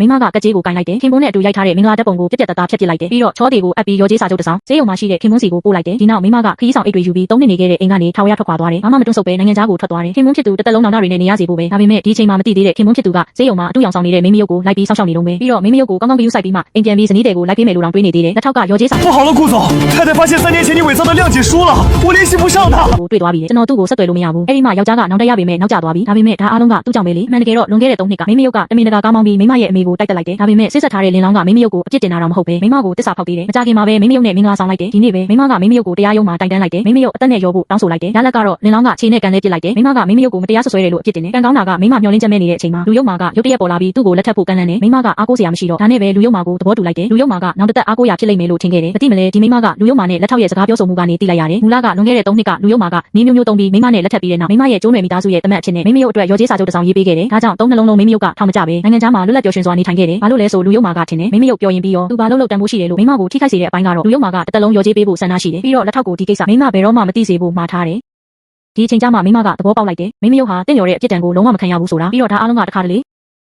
မိမကကကြေးကိုကိုင်လိုက်တယ်ခင်ပွန်းနဲ့အတူရိုက်ထားတဲ့မင်္ဂလာတပ်ပုံကိုပြက်ပြက်တသားဖြတ်ပစ်လိုက်တယ်ပြီးတော့ချောသေးကိုအပ်ပြီးရောကြေးစာချုပ်တစ်စောင်ဈေးရုံမှာရှိတဲ့ခင်ပွန်းစီကိုပို့လိုက်တယ်ဒီနောက်မိမကခရီးဆောင်အိတ်တွေယူပြီး3နှစ်နေခဲ့တဲ့အိမ်ကနေထောင်ရထွက်ခွာသွားတယ်ဘာမှမတွန့်ဆုတ်ပဲနိုင်ငံခြားကိုထွက်သွားတယ်ခင်ပွန်းဖြစ်သူတစ်သက်လုံးနောင်တတွေနဲ့နေရစီဖို့ပဲဒါပေမဲ့ဒီအချိန်မှာမသိသေးတဲ့ခင်ပွန်းဖြစ်သူကဈေးရုံမှာအတူရောင်ဆောင်နေတဲ့မိမရုပ်ကိုလိုက်ပြီးစောင့်ရှောက်နေတော့ပဲပြီးတော့မိမရုပ်ကိုကောင်းကောင်းဂရုစိုက်ပြီးမှအိမ်ပြန်ပြီးဇနီးတဲ့ကိုလိုက်ပေးမယ်လို့တောင်တွေးနေသေးတယ်လက်ထောက်ကရောကြေးစာ不好了，顾总，太太发现3年前你伪造的谅解书了，我联系不上他。ကိုတွေ့သွားပြီကျွန်တော်သူ့ကိုဆက်သွယ်လို့မရဘူးအဲ့ဒီမှာယောက်ျားကနောက်တက်ရပေမဲ့နောက်ကျသွားပြီဒါပေမဲ့ဒါအားလုံးကသူ့ကြောင့်ပဲလေအမှန်တကယ်တော့လွန်ခဲ့တဲ့3နှစ်ကမိမရုပ်ကတမင်တကာကားမောင်းပြီးမိမရဲ့အမေကိုတိုက်တက်လိုက်တယ်ဒါပေမဲ့စစ်ဆက်ထားတဲ့လင်းလောင်းကမိမရုပ်ကိုအပြစ်တင်တာတော့မဟုတ်ပဲမိမကိုတစ္ဆာဖောက်သေးတယ်မကြခင်မှာပဲမိမရုပ်နဲ့မင်္ဂလာဆောင်လိုက်တယ်ဒီနေ့ပဲမိမကမိမရုပ်ကိုတရားရုံးမှာတိုင်တန်းလိုက်တယ်မိမရုပ်အသက်နဲ့ရောဖို့တောင်းဆိုလိုက်တယ်ရလက်ကတော့လင်းလောင်းကခြေနဲ့ကန်လဲပစ်လိုက်တယ်မိမကမိမရုပ်ကိုမတရားဆွဆွဲတယ်လို့အပြစ်တင်တယ်ကန်ကောင်းတာကမိမမျောလင်းချက်မဲ့နေတဲ့အချိန်မှာလူရုပ်မာကရုပ်တရက်ပေါ်လာပြီးသူ့ကိုလက်ထပ်ဖို့ကန်လန့်တယ်မိမကအားကိုးစရာမရှိတော့ဒါနဲ့ပဲလူရုပ်မာကိုသဘောတူလိုက်တယ်လူရုပ်မာကနောက်တစ်သက်အားကိုးရဖြစ်လိမ့်မယ်လို့ထင်ခဲ့တယ်မသိမလဲဒီမိမကလူရုပ်မာနဲ့လက်ထောက်ရဲ့စကားပြောဆိုမှုကနေသိလိုက်ရတယ်မူလကလွန်ခဲ့တဲ့3နှစ်ကလူရုပ်မာကနီးမျိုးမျိုးတုံးပြီးမိမနဲ့လက်ထပ်ပြီးတဲ့နောက်မိမရဲ့ကျိုးနွယ်မိသားစုရဲ့တမက်အဖြစ်နဲ့မိမရုပ်အတွက်ရောကြေးစာချုပ်တစ်စောင်ရေးပေးခဲ့တယ်ဒါကြောင့်3နှလုံးလုံးမိမရုပ်ကထောင်မကျပဲနိုင်ငံခြားမှာလွတ်လပ်ပျော်ရွှင်စွာနေထိုင်ခဲ့တယ်ဘာလို့လဲဆိုလူရုပ်မာကထင်တယ်မိမရုပ်ပျော်ရင်ပြီးရောသူဘာလို့တန်ဖိုးရှိတယ်လို့မိမကိုထိခိုက်စေတဲ့အပိုင်းကတော့လူရုပ်မာကတစ်သက်လုံးရောကြေးပေးဖို့ဆန္ဒရှိတယ်ပြီးတော့လက်ထောက်ကိုဒီကိစ္စမိမဘယ်တော့မှမသိစေဖို့မှာထားတယ်ဒီအချိန်ကျမှမိမကသဘောပေါက်လိုက်တယ်မိမရုပ်ဟာတင့်လျော်တဲ့အပြစ်ဒဏ်ကိုလုံးဝမခံရဘူးဆိုတာပြီးတော့ဒါအားလုံးကတစ်ခါတလ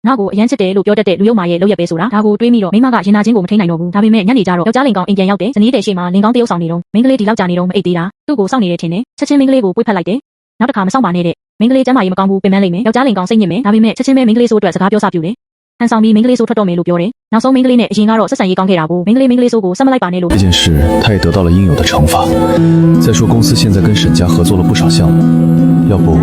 ေနောက်ကိုအရန်ချစ်တယ်လို့ပြောတတ်တဲ့လူရုပ်မာရဲ့လုပ်ရက်ပဲဆိုတာဒါကိုတွေးမိတော့မိမကရင်နာချင်းကိုမထိန်နိုင်တော့ဘူးဒါပေမဲ့ညနေကျတော့ယောက်ျားလင်ကောင်အိမ်ပြန်ရောက်တယ်ဇနီးတဲ့ရှေ့မှာလင်ကောင်တယောက်ဆောင်နေတော့မိန်းကလေးဒီလောက်ကြာနေတော့မအိပ်သေးတာသူ့ကိုစောင့်နေတယ်ထင်တယ်ချက်ချင်းမိန်းကလေးကိုပွေ့ဖက်လိုက်တယ်နောက်တစ်ခါမစောင့်ပါနဲ့တဲ့မိန်းကလေးကျမ်းမာရေးမကောင်းဘူးပြင်ပန်းလိမ့်မယ်ယောက်ျားလင်ကောင်စိတ်ညစ်မယ်ဒါပေမဲ့ချက်ချင်းပဲမိန်းကလေးဆိုးအတွက်စကားပြောစပြူတယ်ဟန်ဆောင်ပြီးမိန်းကလေးဆိုးထွက်တော့မယ်လို့ပြောတယ်နောက်ဆုံးမိန်းကလေးနဲ့အရင်ကတော့ဆက်ဆံရေးကောင်းခဲ့တာကိုမိန်းကလေးဆိုးကိုဆက်မလိုက်ပါနဲ့လို့这件事他也得到了应有的惩罚再说公司现在跟沈家合作了不少项目要不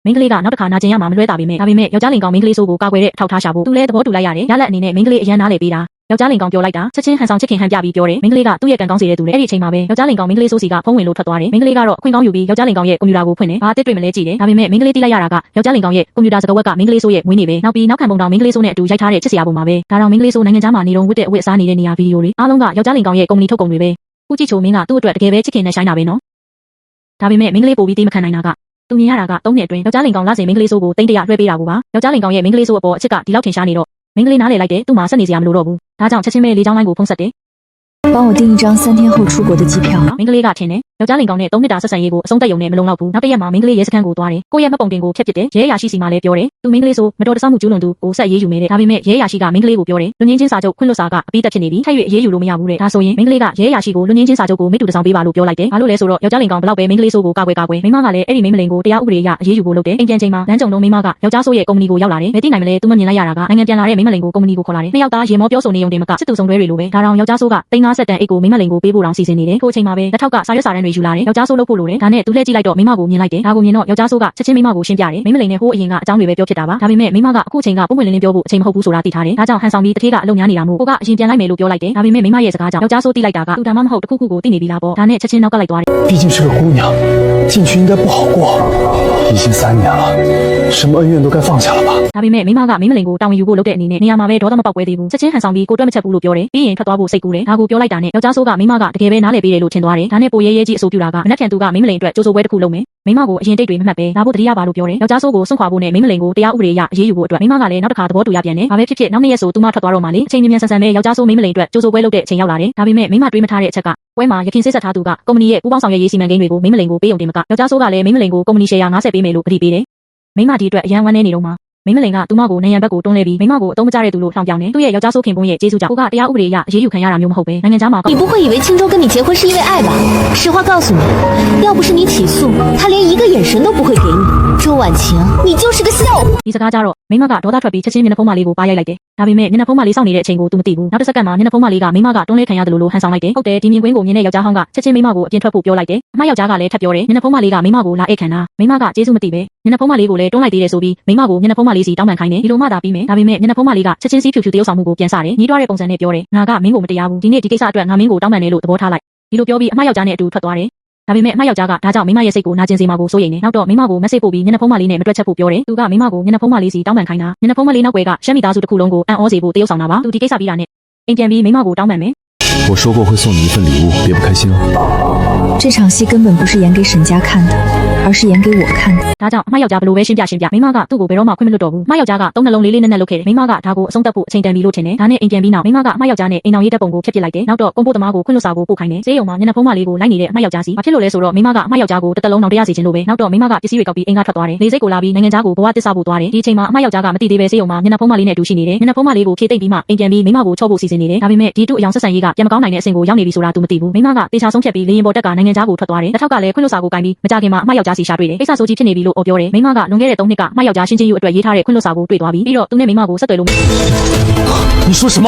မိန်းကလေးကနောက်တစ်ခါနာကျင်ရမှာမလွဲတာပေမဲ့ဒါပေမဲ့ယောက်ျားလင်ကောင်မိန်းကလေးဆိုးကိုကာကွယ်တဲ့အထောက်ထားရှာဖို့သူလည်းသဘောတူလိုက်ရတယ်ရလက်အနေနဲ့မိန်းကလေးအရန်နားလေပေးတာယောက်ျားလင်ကောင်ပြောလိုက်တာချက်ချင်းဟန်ဆောင်ချစ်ခင်ဟန်ပြပြီးပြောတယ်မိန်းကလေးကသူ့ရဲ့ကန်ကောင်းစီတဲ့သူလေအဲ့ဒီအချိန်မှာပဲယောက်ျားလင်ကောင်မိန်းကလေးဆိုးစီကဖုန်းဝင်လို့ထွက်သွားတယ်မိန်းကလေးကတော့ခွင့်ကောင်းယူပြီးယောက်ျားလင်ကောင်ရဲ့ကွန်ပျူတာကိုဖွင့်တယ်ဘာအစ်တွေ့မလဲကြည့်တယ်ဒါပေမဲ့မိန်းကလေးတိလိုက်ရတာကယောက်ျားလင်ကောင်ရဲ့ကွန်ပျူတာစကားဝက်ကမိန်းကလေးဆိုးရဲ့မွေးနေပဲနောက်ပြီးနောက်ခံပုံတောင်မိန်းကလေးဆိုးနဲ့အတူရိုက်ထားတဲ့ချစ်စရာပုံမှာပဲဒါတော့မိန်းကလေးဆိုးနိုင်ငံခြားမှာနေတော့ဝတ်တဲ့အဝတ်အစားနေတဲ့နေရာဗီဒီယိုတွေအားလုံးကယောက်ျားလင်ကောင်ရဲ့ကုမ္ပဏီထုတ်ကုန်တွေပဲခုကြည့်ချိုမင်းကသူ့အတွက်တကယ်ပဲချစ်ခင်နဲ့ဆိုင်တာပဲနော်ဒါပေမဲ့မိန်းကလေးပို့ပြီးတေးမခံနိုင်တာကသူမြင်ရတာက3နှစ်အတွင်းယောက်ျားလင်ကောင်လစဉ်မိန်းကလေးဆိုးကိုတိတ်တရလွှဲပေးတာကိုပါယောက်ျားလင်ကောင်ရဲ့မိန်းကလေးဆိုးအပေါ်အချစ်ကဒီလောက်ထင်ရှားနေတော့မိန်းကလေးနားလေလိုက်တယ်သူ့မှာဆက်နေစရာမလိုတော့ဘူးဒါကြောင့်ချက်ချင်းပဲလေကြောင်းလိုင်းကိုဖုန်းဆက်တယ်帮我订一张3天后出国的机票。မိန်းကလေးကထင်တယ်ယောက်ျားလင်ကောင်နဲ့3နှစ်တာဆက်ဆံရေးကိုအဆုံးသတ်ရုံနဲ့မလုံလောက်ဘူးနောက်တစ်ရက်မှာမိန်းကလေးရဲစခန်းကိုသွားတယ်ကိုယ့်ရဲ့မှတ်ပုံတင်ကိုဖျက်ပစ်တယ်ရဲရာရှိစီမှာလည်းပြောတယ်သူမိန်းကလေးဆိုမတော်တဆမှုကျူးလွန်သူကိုဆက်ရေးယူမယ်တဲ့ဒါပေမဲ့ရဲရာရှိကမိန်းကလေးကိုပြောတယ်လူငင်းချင်းစာချုပ်ခွင့်လွတ်စာကအပြီးတက်ဖြစ်နေပြီထပ်၍ရေးယူလို့မရဘူးတဲ့ဒါဆိုရင်မိန်းကလေးကရဲရာရှိကိုလူငင်းချင်းစာချုပ်ကိုမိတူတစောင်းပေးပါလို့ပြောလိုက်တယ်ဘာလို့လဲဆိုတော့ယောက်ျားလင်ကောင်ဘလောက်ပဲမိန်းကလေးဆိုကိုကာကွယ်မိန်းမကလည်းအဲ့ဒီမိန်းမလင်ကိုတရားဥပဒေအရအရေးယူဖို့လုပ်တယ်အိမ်ပြန်ချိန်မှာလမ်းကြုံတော့မိန်းမကယောက်ျားဆိုရဲ့ကုမ္ပဏီကိုရောက်လာတယ်မသိနိုင်မလဲသူမမြင်လိုက်ရတာကနိုင်ငံပြန်လာတဲ့မိန်းမလင်ကိုကုမ္ပဏီကိုခေါ်လာတယ်နှစ်ယောက်သားရေမောပြောဆိုနေုံတင်မကစစ်သူဆောင်တွဲတွေလိုပဲဒါတောင်ယောက်ျားဆိုက350တန်အိတ်ကိုမိန်းမလင်ကိုပေးဖို့တောင်စီစဉ်နေတယ်ထိုအချိန်မှာပဲလက်ထောက်ကစာရွက်စာတမ်းတွေယူလာတယ်ယောက်ျားဆိုလုပ်ဖို့လိုတယ်ဒါနဲ့သူလှည့်ကြည့်လိုက်တော့မိန်းမကိုမြင်လိုက်တယ်ဒါကိုမြင်တော့ယောက်ျားဆိုကချက်ချင်းမိန်းမကိုရှင်းပြတယ်မိန်းမလင်နဲ့ဟိုးအရင်ကအကြောင်းတွေပဲပြောဖြစ်တာပါဒါပေမဲ့မိန်းမကအခုအချိန်ကပုံပွင့်လင်းလင်းပြောဖို့အချိန်မဟုတ်ဘူးဆိုတာသိထားတယ်ဒါကြောင့်ဟန်ဆောင်ပြီးတထေးကအလုံများနေတာမို့ကိုကအရင်ပြန်လိုက်မယ်လို့ပြောလိုက်တယ်ဒါပေမဲ့မိန်းမရဲ့စကားကြောင့်ယောက်ျားဆိုသိလိုက်တာကသူဒါမှမဟုတ်တခုခုကိုသိနေပြီလားပေါ့ဒါနဲ့ချက်ချင်းနောက်ကလိုက်သွားတယ်毕竟是个姑娘，进去应该不好过。已经3年了，什么恩怨都该放下了吧。ဒါပေမဲ့မိန်းမကမိန်းမလင်ကိုတာဝန်ယူဖို့လုပ်တဲ့အနေနဲ့နေရာမှာပဲဒေါသမပေါက်ပွဲသေးဘူးချက်ချင်းဟန်ဆောင်ပြီးကိုတွက်မချက်ဘူးလို့ပြောတယ်ပြီးရင်ထွက်သွားဖို့စိတ်ကူးတယ်ဒါကိုပြောလိုက်တာနဲ့ယောက်ျားဆိုးကမိန်းမကတကယ်ပဲနားလည်ပေးတယ်လို့ထင်သွားတယ်ဒါနဲ့ပိုရဲရဲကြီးအဆိုပြတာကမနှက်ဖြန်သူကမိန်းမလင်အတွက်ကြိုးစိုးပွဲတစ်ခုလုပ်မယ်မိန်းမကိုအရင်တိတ်တွေမမှတ်ပဲဒါဖို့တတိယပါလို့ပြောတယ်ယောက်ျားဆိုးကိုစွန့်ခွာဖို့နဲ့မိန်းမလင်ကိုတရားဥပဒေအရအရေးယူဖို့အတွက်မိန်းမကလည်းနောက်တစ်ခါသဘောတူရပြန်တယ်ဘာပဲဖြစ်ဖြစ်နောက်နေ့ရက်ဆိုသူမထွက်သွားတော့မှလေအချိန်မြန်ဆန်ဆန်ပဲယောက်ျားဆိုးမိန်းမလင်အတွက်ကြိုးစိုးပွဲလုပ်တဲ့အချိန်ရောက်လာတယ်ဒါပေမဲ့မိန်းမတွေးမထားတဲ့အချက်ကပွဲမှာရခင်စစ်ဆက်ထားသူကကုမ္ပဏီရဲ့ပူးပေါင်းဆောင်ရွက်ရေးစီမံကိန်းတွေကိုမိန်းမလင်ကိုပေးုံတင်မကယောက်ျားဆိုးကလည်းမိန်းမလင်ကိုကုမ္ပဏီရှယ်ယာ50ပေးမယ်လို့ကတိပေးတယ်မိန်းမဒီအတွက်အရန်ဝမ်းနေနေတော့မှမိန်းမလင်ကသူမကိုနေရန်ဘက်ကိုတွန်းလဲပြီးမိန်းမကိုအသုံးမကျတဲ့သူလို့လှောင်ပြောင်တယ်သူ့ရဲ့ယောက်ျားဆိုးခင်ပွန်းရဲ့ကျေးဇူးကြောင့်ကိုကတရားဥပဒေအရအရေးယူခံရတာမျိုးမဟုတ်ပဲနိုင်ငံခြားမှာ你不会以为青州跟你结婚是因为爱吧？实话告诉你，要不是你起诉，他连一个眼神都不会给你。周婉晴，你就是个笑话。ဒီစကားကြတော့မိန်းမကဒေါသထွက်ပြီးချက်ချင်းမျက်နှာဖုံးမလေးကိုပါရိုက်လိုက်တယ်ဒါပေမဲ့မျက်နှာဖုံးမလေးစောင့်နေတဲ့အချိန်ကိုသူမသိဘူးနောက်တစ်စက္ကန့်မှာမျက်နှာဖုံးမလေးကမိန်းမကတွန်းလဲခံရတယ်လို့ဟန်ဆောင်လိုက်တယ်ဟုတ်တယ်ဒီမြင်ကွင်းကိုမြင်တဲ့ယောက်ျားဟောင်းကချက်ချင်းမိန်းမကိုအပြင်ထွက်ဖို့ပြောလိုက်တယ်အမယောက်ျားကလည်းထပ်ပြောတယ်မျက်နှာဖုံးမလေးကမိန်းမကိုလာအိတ်ခံတာမိန်းမကကျေးဇူးမသိပဲမျက်နှာဖုံးမလေးကိုလည်းတွန်းလိုက်သေးတယ်ဆိုပြီးမိန်းမကိုမျက်နှာဖုံးမလေးစီတောင်းပန်ခိုင်းတယ်ဒီလိုမှသာပြီးမယ်ဒါပေမဲ့မျက်နှာဖုံးမလေးကချက်ချင်းစီးဖြူဖြူတရုပ်ဆောင်မှုကိုပြန်စတယ်ညီးတွားတဲ့ပုံစံနဲ့ပြောတယ်ငါကမင်းကိုမတရားဘူးဒီနေ့ဒီကိစ္စအတွက်ငါမင်းကိုတောင်းပန်တယ်လို့သဘောထားလိုက်ဒီလိုပြောပြီးအမယောက်ျားနဲ့အတူထွက်သွားတယ်ဒါပေမဲ့အမယောက်ျားကဒါကြောင့်မိန်းမရဲ့စိတ်ကိုနာကျင်စေမှာကိုစိုးရိမ်နေနောက်တော့မိန်းမကိုမက်ဆေ့ပို့ပြီးမျက်နှာဖုံးမလေးနဲ့မတွက်ချက်ဖို့ပြောတယ်သူကမိန်းမကိုမျက်နှာဖုံးမလေးစီတောင်းပန်ခိုင်းတာမျက်နှာဖုံးမလေးနောက်ွယ်ကရှမ်းမိသားစုတစ်ခုလုံးကိုအံ့ဩစေဖို့တရုပ်ဆောင်တာပါသူဒီကိစ္စပြီးတာနဲ့အိမ်ပြန်ပြီးမိန်းမကိုတောင်းပန်မယ်我说过会送你一份礼物别不开心啊这场戏根本不是演给沈家看的而是演给我看的。 ဒါကြောင့်အမယောက်ျားဘလို့ပဲရှင်းပြမိမကသူ့ကိုဘယ်တော့မှခွင့်မလွတ်တော့ဘူးအမယောက်ျားကသုံးနှလုံးလေးလေးနက်နက်လုပ်ခဲ့တယ်မိမကဒါကိုအဆုံးသတ်ဖို့အချိန်တန်ပြီလို့ထင်တယ်ဒါနဲ့အိမ်ပြန်ပြီးနောက်မိမကအမယောက်ျားနဲ့အိမ်အောင်ရေးတဲ့ပုံကိုဖျက်ပစ်လိုက်တယ်နောက်တော့ကွန်ပို့သမားကိုခွင့်လွတ်စာကိုပို့ခိုင်းတယ်ဈေးရုံမှာမျက်နှာဖုံးမလေးကိုလိုက်နေတဲ့အမယောက်ျားစီဘာဖြစ်လို့လဲဆိုတော့မိမကအမယောက်ျားကိုတစ်တလုံးနောင်တရစီခြင်းလို့ပဲနောက်တော့မိမကပစ္စည်းတွေကောက်ပြီးအိမ်ကထွက်သွားတယ်လေစိတ်ကိုလာပြီးနိုင်ငံခြားကိုဘဝတစ္ဆာဖို့သွားတယ်ဒီအချိန်မှာအမယောက်ျားကမသိသေးပဲဈေးရုံမှာမျက်နှာဖုံးမလေးနဲ့အတူရှိနေတယ်မျက်နှာဖုံးမလေးကိုဖြည့်သိမ့်ပြီးမှအိမ်ပြန်ပြီးမိမကိုချော့ဖို့စီစဉ်နေတယ်ဒါပေမဲ့ဒီတို့အယောင်ဆက်ဆံရေးကပြန်မကောင်းနိုင်တဲ့အဆင့်ကိုရောက်နေပြီဆိုတာ तू မသိဘူးမိမကတေချာဆုံးဖြတ်ပြီးလေရင်ပေါ်တက်ကနိုင်ငံခြားကိုထွက်သွားတယ်တစ်ထောက်ကလည်းခွင့်လွတ်စာကိုကင်ပြီးမကြခင်မှာအမယောက်ျားစီရှာတွေ့တယ်ကိစ္စဆိုကြီးဖြစ်နေပြီလို့ပြောတယ်မိမကလွန်ခဲ့တဲ့3နှစ်ကအမယောက်ျားရှင်းချင်းယူအတွက်ရေးထားတဲ့ခွင့်လွတ်စာကိုတွေ့သွားပြီးတော့သူနဲ့မိမကိုဆက်သွယ်လို့ 你说什么？